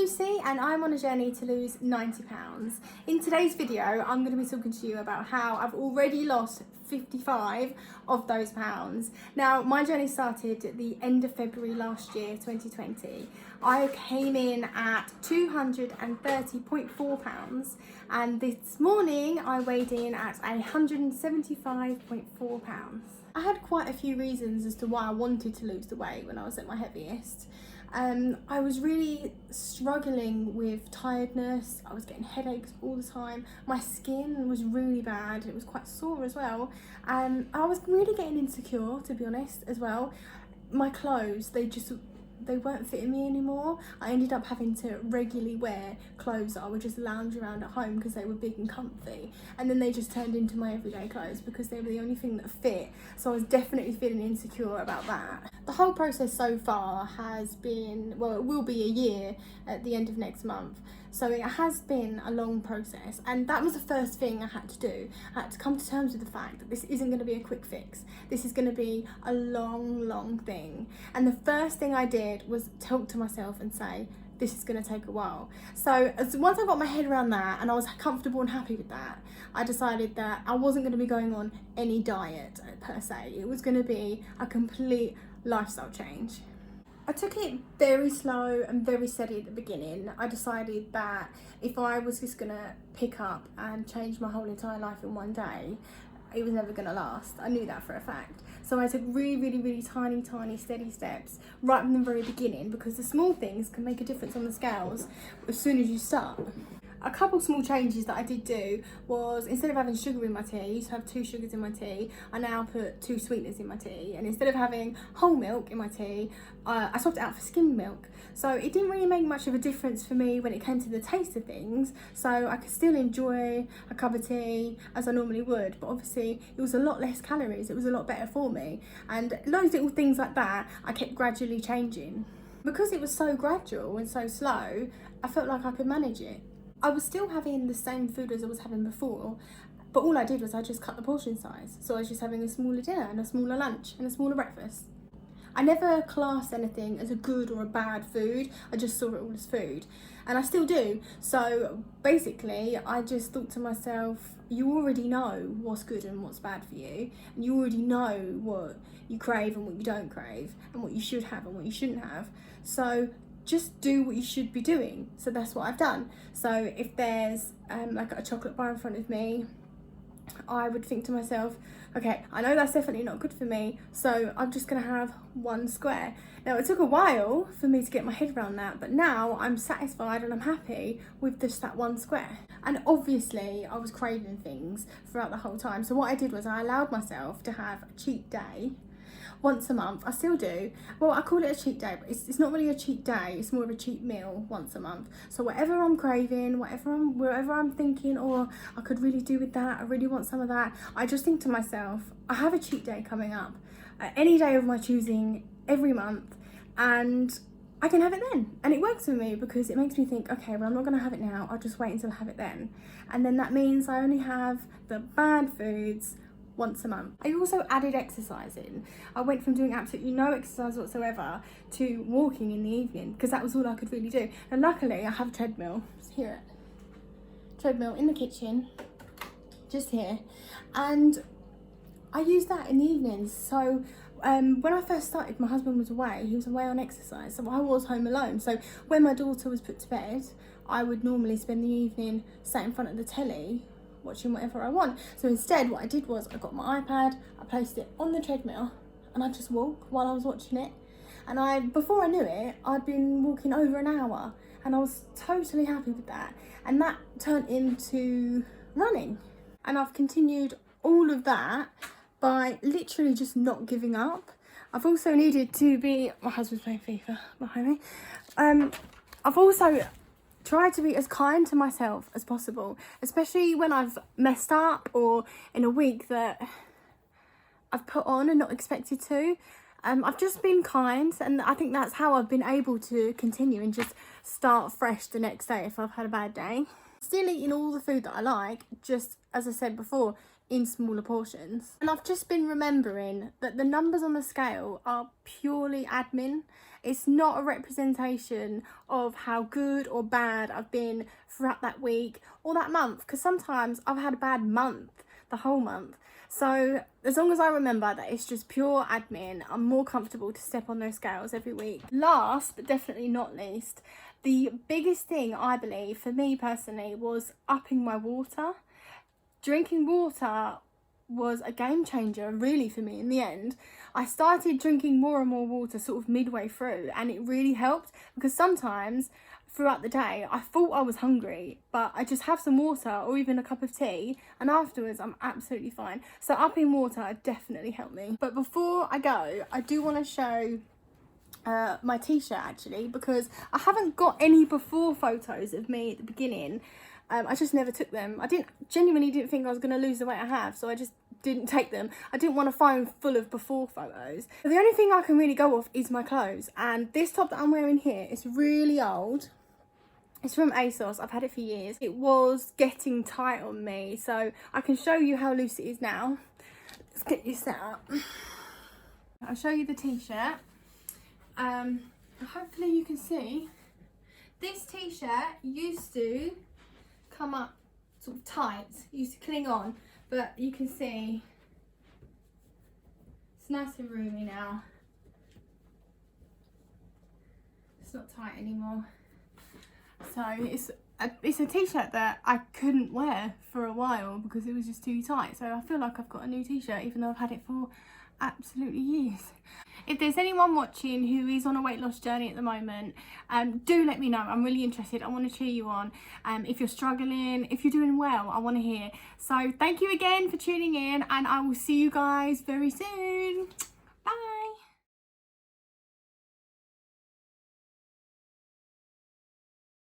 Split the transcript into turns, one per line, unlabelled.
Lucy and I'm on a journey to lose 90 pounds. In today's video, I'm going to be talking to you about how I've already lost 55 of those pounds. Now, my journey started at the end of February last year, 2020. I came in at 230.4 pounds and this morning I weighed in at 175.4 pounds. I had quite a few reasons as to why I wanted to lose the weight when I was at my heaviest. I was really struggling with tiredness. I was getting headaches all the time. My skin was really bad. It was quite sore as well. I was really getting insecure, to be honest, as well. My clothes, they weren't fitting me anymore. I ended up having to regularly wear clothes that I would just lounge around at home because they were big and comfy, and then they just turned into my everyday clothes because they were the only thing that fit. So I was definitely feeling insecure about that. The whole process so far has been, well, it will be a year at the end of next month, so it has been a long process, and that was the first thing I had to do. I had to come to terms with the fact that this isn't going to be a quick fix. This is going to be a long thing, and the first thing I did was talk to myself and say, this is going to take a while. So once I got my head around that and I was comfortable and happy with that, I decided that I wasn't going to be going on any diet per se. It was going to be a complete lifestyle change. I took it very slow and very steady at the beginning. I decided that if I was just going to pick up and change my whole entire life in one day, it was never going to last. I knew that for a fact. So I took really tiny steady steps right from the very beginning, because the small things can make a difference on the scales as soon as you start. A couple small changes that I did do was, instead of having sugar in my tea, I used to have 2 sugars in my tea, I now put 2 sweeteners in my tea, and instead of having whole milk in my tea, I swapped it out for skimmed milk. So it didn't really make much of a difference for me when it came to the taste of things, so I could still enjoy a cup of tea as I normally would, but obviously it was a lot less calories, it was a lot better for me, and those little things like that I kept gradually changing. Because it was so gradual and so slow, I felt like I could manage it. I was still having the same food as I was having before, but all I did was I just cut the portion size. So I was just having a smaller dinner and a smaller lunch and a smaller breakfast. I never classed anything as a good or a bad food. I just saw it all as food, and I still do. So basically I just thought to myself, you already know what's good and what's bad for you, and you already know what you crave and what you don't crave, and what you should have and what you shouldn't have. So just do what you should be doing. So that's what I've done. So if there's like a chocolate bar in front of me, I would think to myself, okay, I know that's definitely not good for me, so I'm just gonna have 1 square. Now, it took a while for me to get my head around that, but now I'm satisfied and I'm happy with just that 1 square. And obviously I was craving things throughout the whole time, so what I did was I allowed myself to have a cheat day once a month. I still do. Well, I call it a cheat day, but it's not really a cheat day, it's more of a cheat meal once a month. So whatever I'm craving, wherever I'm thinking, oh, I could really do with that, I really want some of that, I just think to myself, I have a cheat day coming up, any day of my choosing every month, and I can have it then. And it works for me because it makes me think, okay, well, I'm not going to have it now, I'll just wait until I have it then. And then that means I only have the bad foods once a month. I also added exercising. I went from doing absolutely no exercise whatsoever to walking in the evening, because that was all I could really do. And luckily I have a treadmill, just here, treadmill in the kitchen, just here, and I use that in the evenings. So when I first started, my husband was away, he was away on exercise, so I was home alone. So when my daughter was put to bed, I would normally spend the evening sat in front of the telly watching whatever I want. So instead what I did was I got my iPad, I placed it on the treadmill, and I just walk while I was watching it. And before I knew it, I'd been walking over an hour, and I was totally happy with that. And that turned into running. And I've continued all of that by literally just not giving up. I've also needed to be, my husband's playing FIFA behind me. I've also tried to be as kind to myself as possible, especially when I've messed up or in a week that I've put on and not expected to. I've just been kind, and I think that's how I've been able to continue and just start fresh the next day if I've had a bad day. Still eating all the food that I like, just as I said before, in smaller portions. And I've just been remembering that the numbers on the scale are purely admin. It's not a representation of how good or bad I've been throughout that week or that month, because sometimes I've had a bad month, the whole month. So as long as I remember that it's just pure admin, I'm more comfortable to step on those scales every week. Last but definitely not least, the biggest thing I believe for me personally was upping my water. Drinking water was a game changer really for me in the end. I started drinking more and more water sort of midway through, and it really helped, because sometimes throughout the day I thought I was hungry, but I just have some water or even a cup of tea, and afterwards I'm absolutely fine. So upping water definitely helped me. But before I go, I do want to show my t-shirt actually, because I haven't got any before photos of me at the beginning. I just never took them. I genuinely didn't think I was going to lose the weight I have, so I just didn't take them. I didn't want a phone full of before photos. But the only thing I can really go off is my clothes, and this top that I'm wearing here is really old. It's from ASOS. I've had it for years. It was getting tight on me, so I can show you how loose it is now. Let's get you set up. I'll show you the t-shirt. Hopefully you can see. This t-shirt used to come up sort of tight, used to cling on, but you can see it's nice and roomy now. It's not tight anymore. So it's a t-shirt that I couldn't wear for a while because it was just too tight. So I feel like I've got a new t-shirt even though I've had it for absolutely years. If there's anyone watching who is on a weight loss journey at the moment, do let me know. I'm really interested. I want to cheer you on. If you're struggling, if you're doing well, I want to hear. So thank you again for tuning in, and I will see you guys very soon.